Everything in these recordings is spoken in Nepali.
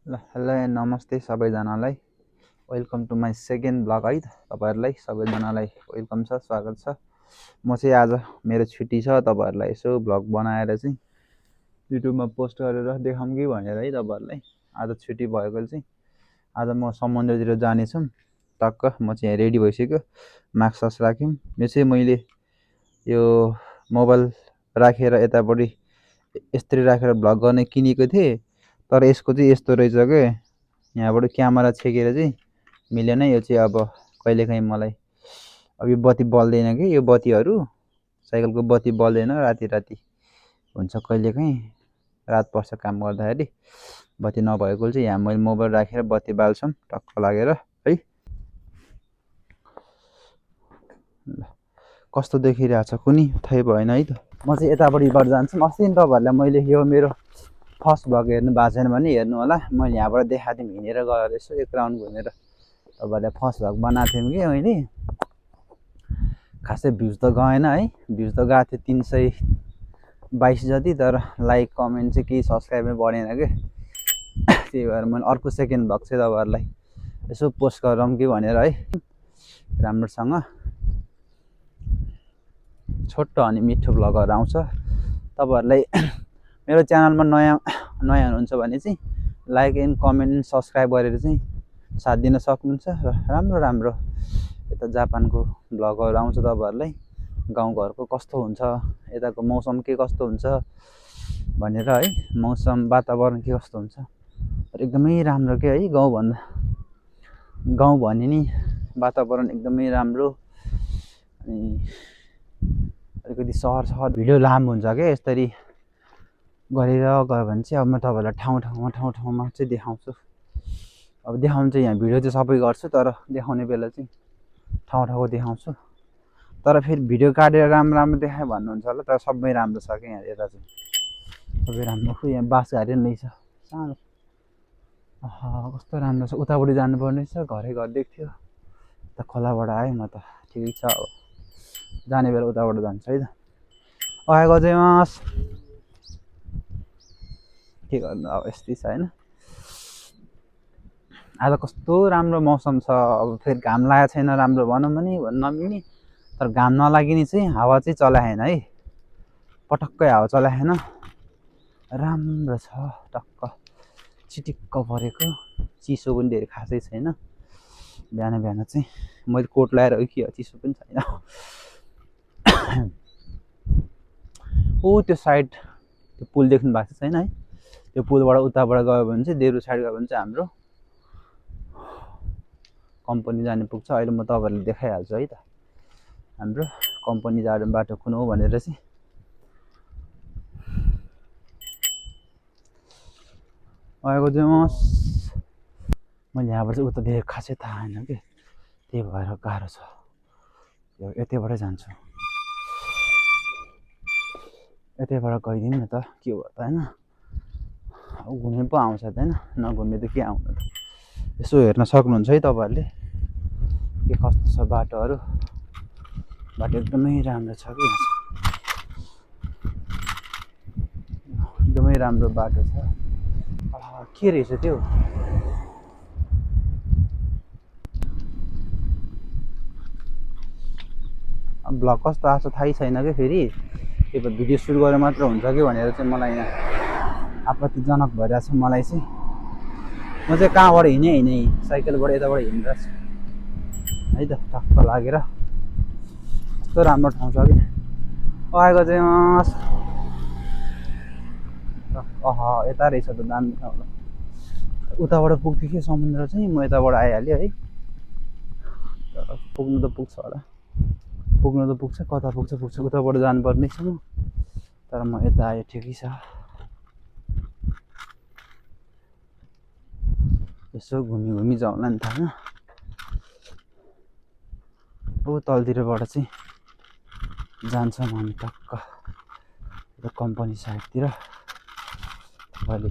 ल हेलो नमस्ते सबैजनालाई। Welcome to my second blog है। तपाईँहरूलाई सबैजनालाई वेलकम छ, स्वागत छ। म चाहिँ आज मेरो छुट्टी छ, तपाईँहरूलाई यसो ब्लग बनाएर चाहिँ युट्युबमा पोस्ट गरेर देखाउँ कि भनेर है तपाईँहरूलाई। आज छुट्टी भएकोले चाहिँ आज म समुद्रतिर जानेछु। टक्क म चाहिँ यहाँ रेडी भइसक्यो, मास्क सास राख्यौँ। यो चाहिँ मैले यो मोबाइल राखेर यतापट्टि यस्तरी राखेर भ्लग गर्ने किनेको थिएँ, तर यसको चाहिँ यस्तो रहेछ के, यहाँबाट क्यामेरा छेकेर चाहिँ मिलेन। यो चाहिँ अब कहिलेकाहीँ मलाई अब यो बत्ती बल्दैन कि, यो बत्तीहरू साइकलको बत्ती बल्दैन, राति राति हुन्छ, कहिलेकाहीँ रात पर्छ काम गर्दाखेरि। बत्ती नभएकोले चाहिँ यहाँ मैले मोबाइल राखेर बत्ती बाल्छौँ टक्क लागेर है। ल कस्तो देखिरहेको छ कुनै थाहै भएन है त। म चाहिँ यतापट्टिबाट जान्छु। अस्ति नि तपाईँहरूलाई मैले यो मेरो फर्स्ट भ्लग हेर्नु भएको छैन भने हेर्नु होला। मैले यहाँबाट देखाएको थिएँ, हिँडेर गएर यसो एक राउन्ड घुमेर तपाईँहरूलाई फर्स्ट भ्लग बनाएको थियौँ कि मैले। खासै भ्युज त गएन है, भ्युज त गएको थियो 322 जति, तर लाइक कमेन्ट चाहिँ केही सब्सक्राइबै बढेन कि। त्यही भएर मैले अर्को सेकेन्ड भ्लग चाहिँ तपाईँहरूलाई यसो पोस्ट गरौँ कि भनेर है, राम्रोसँग छोटो अनि मिठो भ्लगहरू आउँछ। तपाईँहरूलाई मेरो च्यानलमा नयाँ हुनुहुन्छ भने चाहिँ लाइक एन्ड कमेन्ट सब्सक्राइब गरेर चाहिँ साथ दिन सक्नुहुन्छ। र राम्रो राम्रो यता जापानको भ्लगहरू आउँछ तपाईँहरूलाई, गाउँघरको कस्तो हुन्छ, यताको मौसम के कस्तो हुन्छ भनेर है, मौसम वातावरण के कस्तो हुन्छ। एकदमै राम्रो के है, गाउँ भने नि वातावरण एकदमै राम्रो। अनि अलिकति सहर भिडियो लामो हुन्छ क्या, यसरी गरेर गयो भने चाहिँ अब म तपाईँहरूलाई ठाउँमा चाहिँ देखाउँछु। अब देखाउनु चाहिँ यहाँ भिडियो चाहिँ सबै गर्छु, तर देखाउने बेला चाहिँ ठाउँको देखाउँछु। तर फेरि भिडियो काटेर राम्रो देखाएँ भन्नुहुन्छ होला, तर सबै राम्रो छ क्या यहाँ। यता चाहिँ सबै राम्रो। यहाँ बाँसघारी नै छ सानो, कस्तो राम्रो छ। उतापट्टि जानुपर्ने छ, घर देख्थ्यो त, खोलाबाट आएँ म त। ठिकै छ, अब जाने बेला उताबाट जान्छ है त। आएको चाहिँ मास के गर्नु, अब यस्तै छ होइन। आज कस्तो राम्रो मौसम छ। अब फेरि घाम लागेको छैन राम्रो भनौँ भने नमिल्ने, तर घाम नलागिने चाहिँ हावा चाहिँ चलाएन है, पटक्कै हावा चलाएन, राम्रो छ। टक्क चिटिक्क परेको, चिसो पनि धेरै खासै छैन। बिहान चाहिँ मैले कोट लगाएर हो कि चिसो पनि छैन। त्यो साइड त्यो पुल देख्नु भएको छैन है, त्यो पुलबाट उताबाट गयो भने चाहिँ देब्रे साइड गयो भने चाहिँ हाम्रो कम्पनी जाने पुग्छ। अहिले म तपाईँहरूलाई देखाइहाल्छु है त, हाम्रो कम्पनी जाने बाटो कुन हो भनेर चाहिँ। आएको चाहिँ मैले यहाँबाट चाहिँ उता धेरै खासै थाहा होइन कि, त्यही भएर गाह्रो छ। यतैबाटै जान्छु, यतैबाट गइदिउँ न त, के भयो त होइन। घुम्नु पो आउँछ त होइन, नघुम्ने त के आउनु त। यसो हेर्न सक्नुहुन्छ है तपाईँहरूले के कस्तो छ बाटोहरू। बाटो एकदमै राम्रो छ कि, एकदमै राम्रो बाटो छ। के रहेछ त्यो, ब्लग कस्तो आएको थाहै छैन कि। फेरि त्यो भिडियो सुरु गरेर मात्र हुन्छ कि भनेर चाहिँ मलाई यहाँ आपत्तिजनक भइरहेको छ मलाई चाहिँ। म चाहिँ कहाँबाट हिँडेँ साइकलबाट यताबाट हिँडिरहेको छु है त, टक्क लागेर। कस्तो राम्रो ठाउँ छ कि। आएको चाहिँ यता रहेछ त, दामी ठाउँ। उताबाट पुग्थ्यो कि समुद्र चाहिँ, म यताबाट आइहालेँ है। पुग्नु त पुग्छ होला, पुग्नु त पुग्छ, कता पुग्छ उताबाट जानुपर्ने छ म, तर म यता आएँ, ठिकै छ। यसो घुमी जाउँला नि त होइन। तलतिरबाट चाहिँ जान्छौँ हामी टक्क कम्पनी साइडतिर। तपाईँले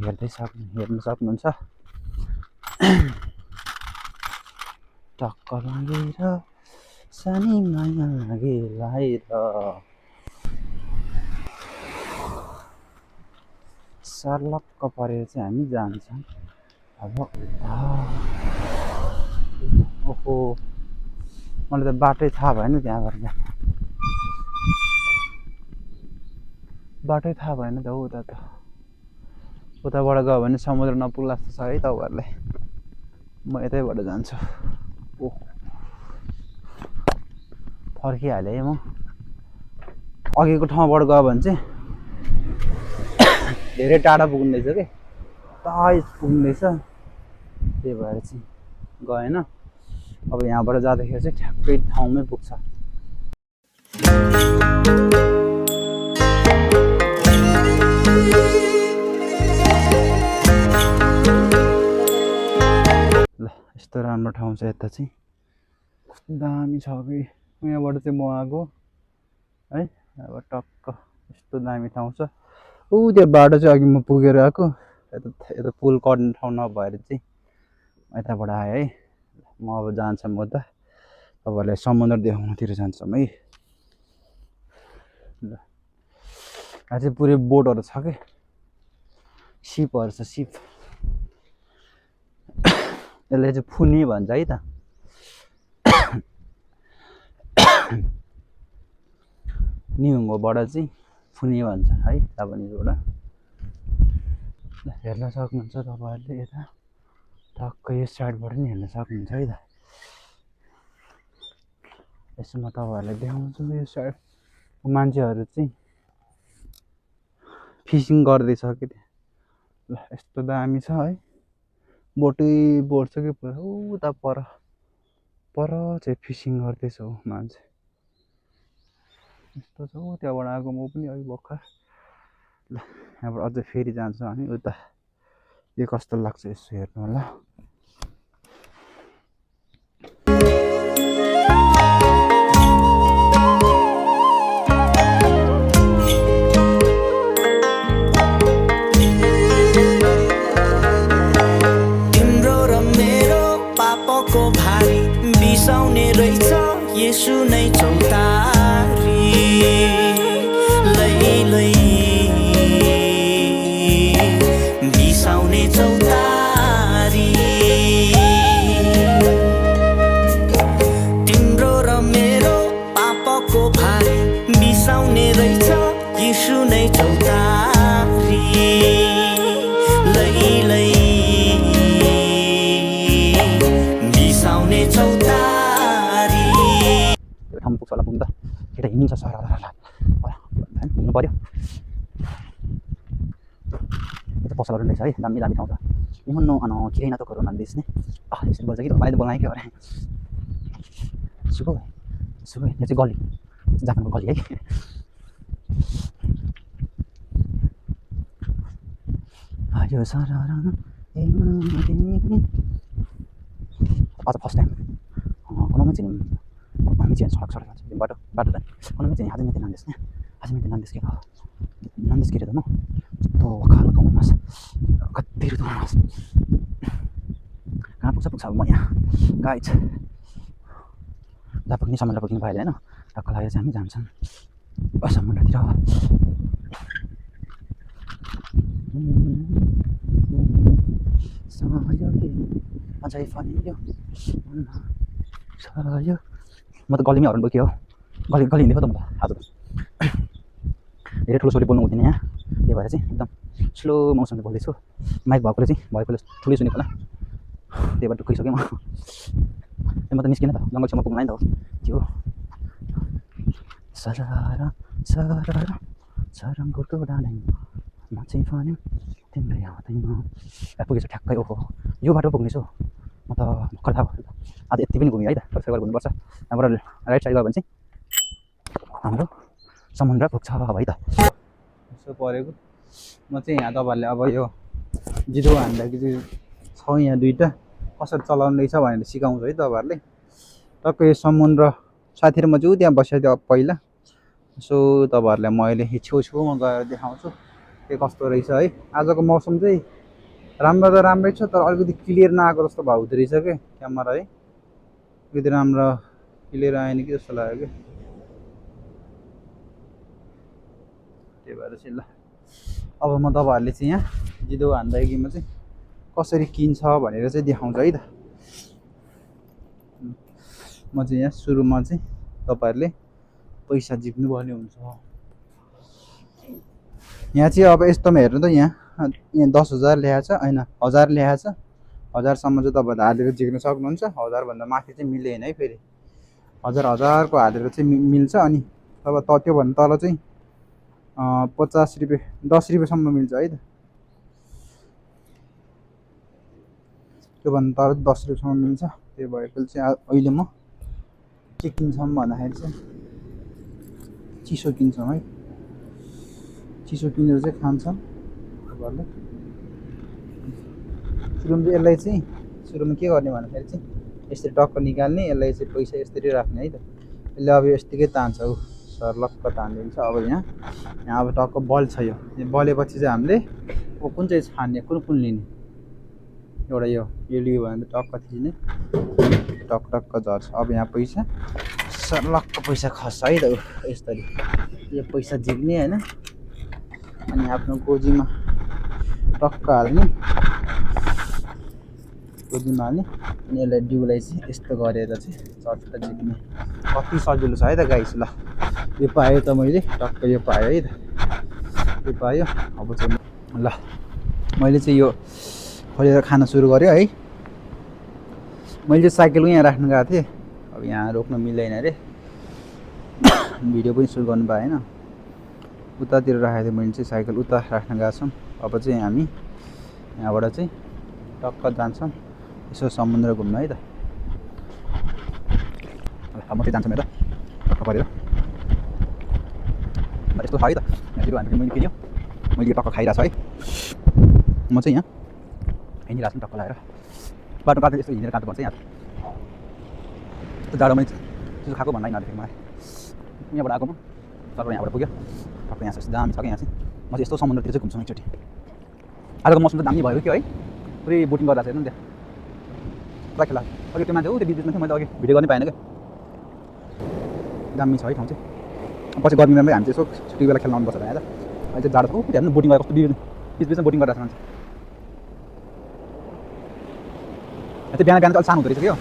हेर्नु सक्नुहुन्छ। टक्क लागेर सानी माया लागेर सर्लक्क परेर चाहिँ हामी जान्छौँ। अब ओहो मलाई त बाटै थाहा भएन त्यहाँबाट बाटै थाहा भएन त उता त उताबाट गयो भने समुद्र नपुग्ला जस्तो छ है तपाईँहरूलाई म यतैबाट जान्छु ओ फर्किहालेँ है म अघिको ठाउँबाट गयो भने चाहिँ धेरै टाढा पुग्दैछ कि तै पुग्दैछ त्यही भएर चाहिँ गएन अब यहाँबाट जाँदाखेरि चाहिँ ठ्याक्कै ठाउँमै पुग्छ ल यस्तो राम्रो ठाउँ छ यता चाहिँ कस्तो दामी छ कि यहाँबाट चाहिँ म आएको है अब टक्क यस्तो दामी ठाउँ छ ऊ त्यो बाटो चाहिँ अघि म पुगेर आएको यता पुल कट्ने ठाउँ नभएर चाहिँ यताबाट आएँ है म अब जान्छौँ म त तपाईँहरूलाई समुद्र देखाउनुतिर जान्छौँ है ल यहाँ चाहिँ पुरै बोटहरू छ कि सिपहरू छ सिप यसले चाहिँ फुनी भन्छ है त निहुङ्गोबाट चाहिँ फुनी भन्छ है जापानिजबाट ल हेर्न सक्नुहुन्छ तपाईँहरूले यता टक्क यो साइडबाट नि हेर्न सक्नुहुन्छ है त यसो म तपाईँहरूलाई देखाउँछु यो साइड मान्छेहरू चाहिँ फिसिङ गर्दैछ कि ल यस्तो दामी छ है बोटै बोट छ कि पुरा उता पर चाहिँ फिसिङ गर्दैछ हौ मान्छे यस्तो छ हौ त्यहाँबाट आएको म पनि अघि भर्खर ल यहाँबाट अझै फेरि जान्छ हामी उता यो कस्तो लाग्छ यसो हेर्नु होला तिम्रो र मेरो पापको भारी बिसाउने रहेछ येशू नै चौतारी लै बिसाउने चौतारी तिम्रो र मेरो पापको भारी बिसाउने रहेछ येशू नै चौतारी लै बिसाउने चौतारी त्यो ठाउँमा पुग्छ होला पुग्नु त केटा हिँडिन्छ सर हिँड्नु पऱ्यो यो त पसलहरू रहेछ है दामी दामी ठाउँ छ निहुन्नु किन त कोरोनादेश नै यसरी बोल्छ कि मैले त बोलाएँ के अरे सुगो सुगो यो चाहिँ गल्ली जापानको गल्ली है आयो सारा आज फर्स्ट टाइम कोनोमा चाहिँ मिचिन सडक जान्छ बाटो जाने कोनोमा चाहिँ हाजिमेते नान्देस ने हाजिमेते नान्देस के नान्देस के रे त म तो वखाल पाउनुस् कति ऋतु हुनुहोस् कहाँ पुग्छ अब म यहाँ गाइड जहाँ पुग्ने सामानलाई पुग्नु पाएन होइन टक्क लागेर चाहिँ हामी जान्छौँ समुद्रतिर अझै फनियो म त गल्लीमै हराउनु बोक्यो गल्ली गल्ली हिँडेको त म त आज त धेरै ठुलो छोरी बोल्नु हुँदैन यहाँ त्यही भएर चाहिँ एकदम स्लो मोसनले बोल्दैछु माइक भएकोले ठुलै सुनेको होला त्यही भएर ढुक्किसकेँ म त निस्किनँ त जङ्गल छेउमा पुग्नु नि त त्यो सरर सरर सरङको डाँडै म चाहिँ फन्यो तिमीलाई आउँदैन पुगेछु ठ्याक्कै ओहो यो बाटो पुग्नेछु म त भर्खर थाहा भयो आज यति पनि घुम्यो है त फर्स्ट घुम्नुपर्छ त्यहाँबाट राइट साइड गयो भने चाहिँ हाम्रो समुद्र पुग्छ अब है त यसो परेको म चाहिँ यहाँ तपाईँहरूले अब यो जिरो हान्दाखेरि छ यहाँ दुईवटा कसरी चलाउनु रहेछ भनेर सिकाउँछु है तपाईँहरूले टक्क यो समुद्र साथीहरू म चाहिँ त्यहाँ बसेको थियो पहिला सो तपाईँहरूलाई म अहिले छेउछेउमा गएर देखाउँछु के कस्तो रहेछ है आजको मौसम चाहिँ राम्रो त राम्रै छ तर अलिकति क्लियर नआएको जस्तो भएको हुँदो रहेछ क्या क्यामेरा है अलिकति राम्रो क्लियर आएन कि जस्तो लाग्यो कि त्यही भएर चाहिँ ल अब म तपाईँहरूले चाहिँ यहाँ जिदो हान्दाखेरिमा चाहिँ कसरी किन्छ भनेर चाहिँ देखाउँछ है त। म चाहिँ यहाँ सुरुमा चाहिँ तपाईँहरूले पैसा जित्नुपर्ने हुन्छ। यहाँ चाहिँ अब यस्तोमा हेर्नु त यहाँ 10,000 ल्याएको छ होइन 1000 ल्याएको छ। 1000सम्म चाहिँ तपाईँहरूले हालेर जित्न सक्नुहुन्छ। 1000भन्दा माथि चाहिँ मिल्दैन है फेरि। 1000को हालेर चाहिँ मिल्छ। अनि तब त्योभन्दा तल चाहिँ 50 रुपियाँ 10 रुपियाँसम्म मिल्छ है त। त्योभन्दा तल 10 रुपियाँसम्म मिल्छ। त्यो भएकोले चाहिँ अहिले म के किन्छौँ भन्दाखेरि चाहिँ चिसो किन्छौँ है। चिसो किनेर चाहिँ खान्छौँ तपाईँहरूले। सुरुमा के गर्ने भन्दाखेरि चाहिँ यसरी टक्क निकाल्ने, यसलाई चाहिँ पैसा यसरी राख्ने है त। यसले अब यस्तिकै तान्छ ऊ सर्लक्क तानिदिन्छ। अब यहाँ अब टक्क बल छ। यो बलेपछि चाहिँ हामीले कुन चाहिँ छान्ने कुन लिने। एउटा यो लियो भने टक्क थिच्ने टक टक्क झर्छ। अब यहाँ पैसा सर्लक्क पैसा खस्छ है त यसरी। यो पैसा झिक्ने होइन। अनि आफ्नो गोजीमा टक्क हाल्ने, गोजीमा हाल्ने। अनि यसलाई डिउलाई चाहिँ यस्तो गरेर चाहिँ चट्ट झिक्ने। कति सजिलो छ है त गाइस। ल यो पाएँ त मैले टक्क यो पाएँ है त। यो पायो। अब चाहिँ ल मैले चाहिँ यो खोलेर खान सुरु गरेँ है। मैले चाहिँ साइकल यहाँ राख्नु गएको थिएँ। अब यहाँ रोक्न मिल्दैन अरे। भिडियो पनि सुरु गर्नु पाएन। उतातिर राखेको थिएँ मैले चाहिँ साइकल उता राख्न गएको छौँ। अब चाहिँ हामी यहाँबाट चाहिँ टक्क जान्छौँ यसो समुद्र घुम्न है त। अब म चाहिँ जान्छौँ यता टक्क परेर। यस्तो छ है त। यहाँतिर हामीले मैले किन्यो। मैले टक्क खाइरहेको छु है। म चाहिँ यहाँ हिँडिरहेको छु टक्क लगाएर। बाटो काट्दै यस्तो हिँडेर काट्नुपर्छ यहाँ। त्यो जाडोमा चिसो खाएको भन्दा नदेखेको मलाई। यहाँबाट आएको म टक्क यहाँबाट पुग्यो। टक्क यहाँ चाहिँ दामी छ क्या यहाँ चाहिँ। म चाहिँ यस्तो समुद्रतिर चाहिँ घुम्छु एकचोटि। आजको मौसम त दामी भयो कि है। पुरै बोटिङ गरिरहेको छ हेर्नु नि त्यहाँ। पुरा खेला अघि त्यो मान्छे हो त्यो बिचमा थियो। मैले अघि भिडियो गर्नै पाएन क्या। दामी छ है ठाउँ चाहिँ। पछि गर्मीमा पनि हामी चाहिँ यसो छुट्टी बेला खेल्न आउनुपर्छ यहाँ त। अहिले चाहिँ जाडो छ हेर्नु बोटिङ गरेर कस्तो बिचमा बोटिङ गरिरहेको छ मान्छे। त्यो बिहान बिहान चाहिँ अलिक सानो हुँदो रहेछ कि हो।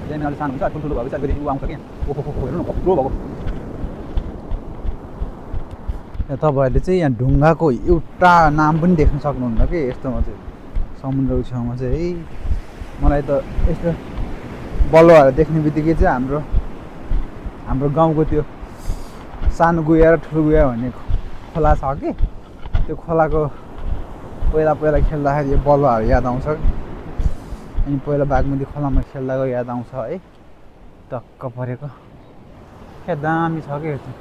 बिहान अलिक सानो हुन्छ ठुल्ठुलो भएको चाहिँ अलिकति ऊ आउँछ क्या। ओहो हेर्नु न कत्रो भएको। तपाईँहरूले चाहिँ यहाँ ढुङ्गाको एउटा नाम पनि देख्न सक्नुहुन्न कि यस्तोमा चाहिँ समुद्रको छेउमा चाहिँ है। मलाई त यस्तो बलुवाहरू देख्ने बित्तिकै चाहिँ हाम्रो गाउँको त्यो सानो गुया र ठुलो गुया भन्ने खोला छ कि त्यो खोलाको पहिला खेल्दाखेरि यो बलुवाहरू याद आउँछ। अनि पहिला बागमती खोलामा खेल्दाको याद आउँछ है। टक्क परेको क्या दामी छ क्या त्यो।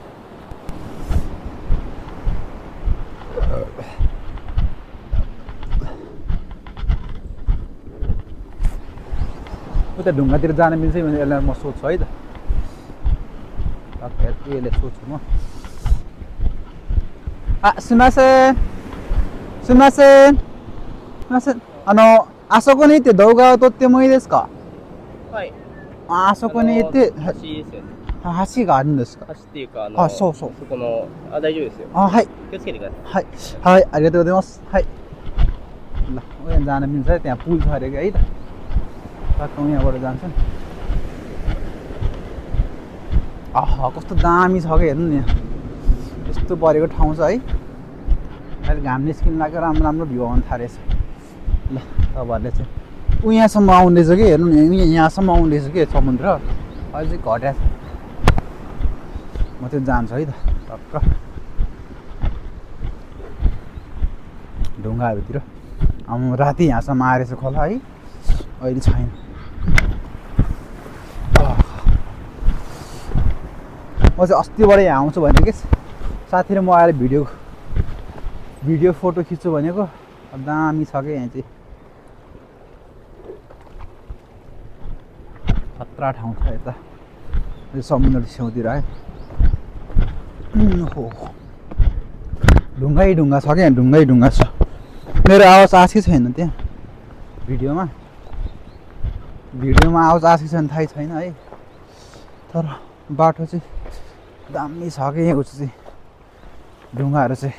उता ढुङ्गातिर जान मिल्छ भने यसलाई म सोध्छु है त। टक्क यसले सोध्छु म। सुन्मासेनあそこに行って動画を撮ってもいいですか？はい。あそこに行って、橋ですよね。橋があるんですか？橋っていうか、そうそう。そこの、大丈夫ですよ。はい。気をつけてください。はい、ありがとうございます。はい。ल यहाँ जान मिल्छ त्यहाँ पुल छ अरे है त। टक्क यहाँबाट जान्छ नि। आहा कस्तो दामी छ क्या हेर्नु नि यहाँ। यस्तो परेको ठाउँ छ है। अहिले घाम निस्किन लाग्यो राम्रो भ्यू आउन थालेछ। ल तपाईँहरूले चाहिँ यहाँसम्म आउँदैछ कि हेर्नु नि यहाँसम्म आउँदैछ कि समुद्र। अहिले चाहिँ घट्या छ। म चाहिँ जान्छु है त टक्क ढुङ्गाहरूतिर। राति यहाँसम्म आएछ खोला है। अहिले छैन। म चाहिँ अस्तिबाट यहाँ आउँछु भनेको कि साथी र म आएर भिडियो फोटो खिच्छु भनेको। दामी छ क्या यहाँ चाहिँ। खतरा ठाउँ छ यता समुद्र छेउतिर है। हो ढुङ्गा छ क्या ढुङ्गा छ। मेरो आवाज आएको छैन त्यहाँ भिडियोमा आवाज आएको छैन थाहै छैन है। तर बाटो चाहिँ दामी छ क्या यहाँको चाहिँ ढुङ्गाहरू चाहिँ।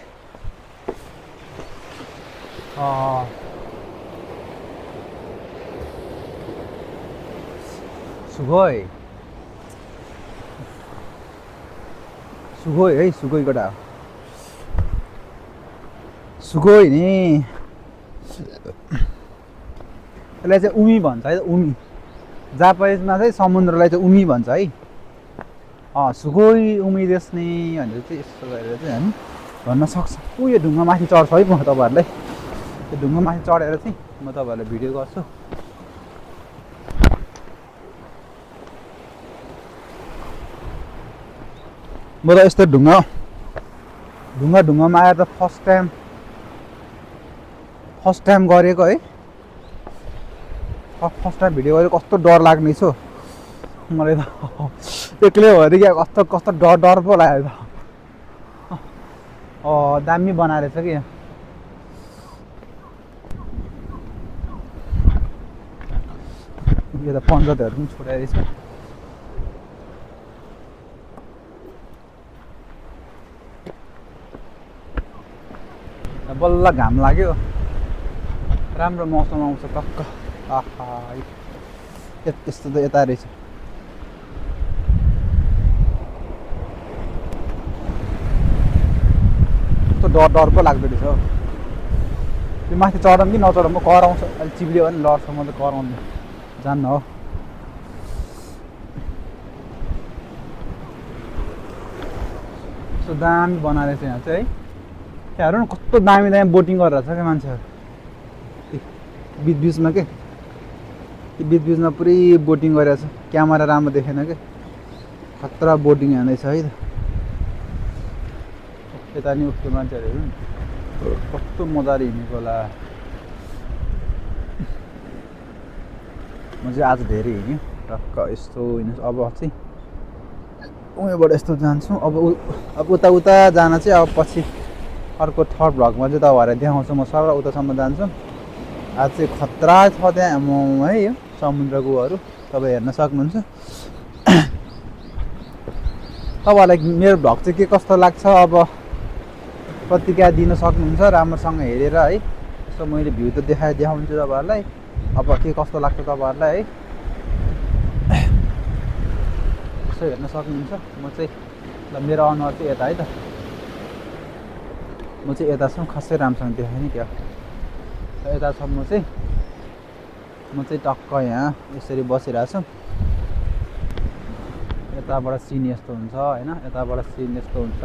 सुगोई सुगोई है सुगोई कटा सुगोई नि यसलाई चाहिँ उमी भन्छ है उमी जापानिजमा चाहिँ समुद्रलाई चाहिँ उमी भन्छ है सुगोई उमी देस्ने भनेर चाहिँ यस्तो गरेर चाहिँ हामी भन्न सक्छ यो ढुङ्गा माथि चढ्छ है म तपाईँहरूलाई त्यो ढुङ्गा माथि चढेर चाहिँ म तपाईँहरूलाई भिडियो गर्छु म त यस्तो ढुङ्गामा आएर त फर्स्ट टाइम गरेको है फर्स्ट टाइम भिडियो गरेको कस्तो डर लाग्ने छु मलाई त एक्लै भएर क्या कस्तो डर पो लाग्यो त दामी बनाएर छ कि यो त पञ्चायतहरू पनि छोडाएर छ बल्ल घाम लाग्यो राम्रो मौसम आउँछ टक्क आहा यस्तो त यता रहेछ कस्तो डर पो लाग्दो रहेछ हौ त्यो माथि चढौँ कि नचढौँ म कराउँछ अलिक चिप्लियो भने लड्छ म त कराउँदैन जान्न हो यस्तो दामी बनाएर चाहिँ यहाँ चाहिँ है त्यहाँ हेर्नु न कस्तो दामी बोटिङ गरेर छ क्या मान्छेहरू बिचमा के बिचमा पुरै बोटिङ गरेर छ क्यामेरा राम्रो देखेन के खतरा बोटिङ हान्दैछ है त यता नि उसको मान्छेहरू हेर्नु कस्तो मजाले हिँडेको होला म चाहिँ आज धेरै हिँड्यो टक्क यस्तो हिँड्छु अब चाहिँ उयोबाट यस्तो जान्छु अब उता जान चाहिँ अब पछि अर्को थर्ड भ्लगमा चाहिँ तपाईँहरूलाई देखाउँछु म सर उतासम्म जान्छु आज चाहिँ खतरा छ त्यहाँ है यो समुद्रकोहरू तपाईँ हेर्न सक्नुहुन्छ तपाईँहरूलाई मेरो भ्लग चाहिँ के कस्तो लाग्छ अब प्रतिक्रिया दिन सक्नुहुन्छ राम्रोसँग हेरेर है यसो मैले भ्यू त देखाउँछु तपाईँहरूलाई अब के कस्तो लाग्छ तपाईँहरूलाई है यसो हेर्न सक्नुहुन्छ म चाहिँ ल मेरो अनुहार चाहिँ यता है त म चाहिँ यतासम्म खासै राम्रोसँग देखाएँ नि क्या यतासम्म चाहिँ म चाहिँ टक्क यहाँ यसरी बसिरहेको छु यताबाट सिन यस्तो हुन्छ होइन यताबाट सिन यस्तो हुन्छ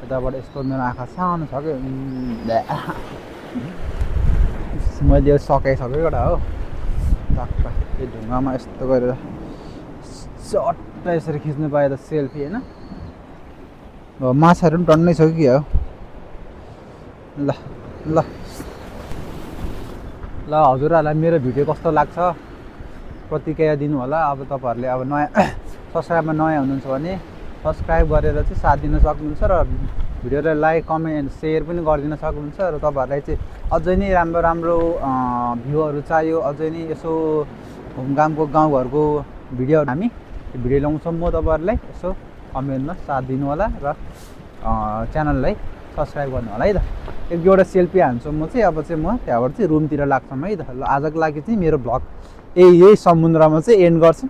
यताबाट यस्तो मेरो आँखा सानो छ कि मैले यो सकाइसकेँ एउटा हो टक्क यो ढुङ्गामा यस्तो गरेर चट्ट यसरी खिच्नु पाए त सेल्फी होइन माछाहरू पनि टन्नै छ कि हो ल ल ल हजुरहरूलाई मेरो भिडियो कस्तो लाग्छ प्रतिक्रिया दिनु होला अब तपाईँहरूले अब नयाँ सब्सक्राइबमा नयाँ हुनुहुन्छ भने सब्सक्राइब गरेर चाहिँ साथ दिन सक्नुहुन्छ र भिडियोलाई लाइक कमेन्ट सेयर पनि गरिदिन सक्नुहुन्छ र तपाईँहरूलाई चाहिँ अझै नै राम्रो भ्यूहरू चाहियो अझै नै यसो घुमघामको गाउँघरको भिडियोहरू हामी भिडियो ल्याउँछौँ म तपाईँहरूलाई यसो कमेन्टमा साथ दिनु होला र च्यानललाई सब्सक्राइब गर्नु होला है त एक दुईवटा सेल्फी हान्छु म चाहिँ अब चाहिँ म त्यहाँबाट चाहिँ रुमतिर लाग्छौँ है त ल आजको लागि चाहिँ मेरो भ्लग यही समुद्रमा चाहिँ एन्ड गर्छौँ